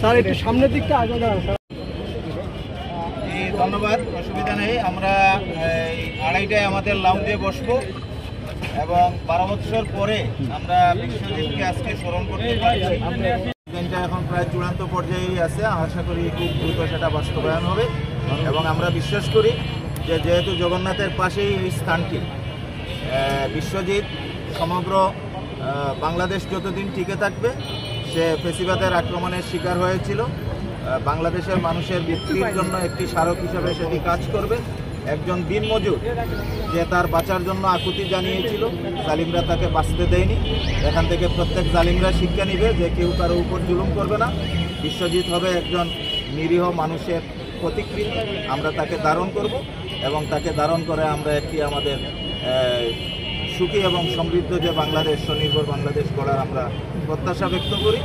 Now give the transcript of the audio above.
Sir একটু সামনের দিকটা আগে ধন্যবাদ। অসুবিধা নেই। আমরা 2:30টায় আমাদের লাউঞ্জে বসবো এবং 12 বছর পরে আমরা বিশ্বজিৎকে আজকে স্মরণ করতে পারছি। ট্রেনটা এখন প্রায় চূড়ান্ত পর্যায়েই আছে। আশা করি খুব দ্রুত সেটা বাস্তবায়ন হবে এবং আমরা বিশ্বাস করি যে যেহেতু জগন্নাথের পাশেই এই স্থানটি, বিশ্বজিৎ সমগ্র বাংলাদেশ যতদিন টিকে থাকবে, সে ফেসিবাদের আক্রমণের শিকার হয়েছিল, বাংলাদেশের মানুষের মুক্তির জন্য একটি স্মারক হিসেবে সেটি কাজ করবে। একজন দিনমজুর যে তার বাঁচার জন্য আকুতি জানিয়েছিল, জালিমরা তাকে বাঁচতে দেয়নি। এখান থেকে প্রত্যেক জালিমরা শিক্ষা নিবে যে কেউ কারো উপর জুলুম করবে না। বিশ্বজিৎ হবে একজন নিরীহ মানুষের প্রতিকৃতি। আমরা তাকে ধারণ করব এবং তাকে ধারণ করে আমরা একটি আমাদের সুখী এবং সমৃদ্ধ যে বাংলাদেশ, স্বনির্ভর বাংলাদেশ গড়ার আমরা প্রত্যাশা ব্যক্ত করি।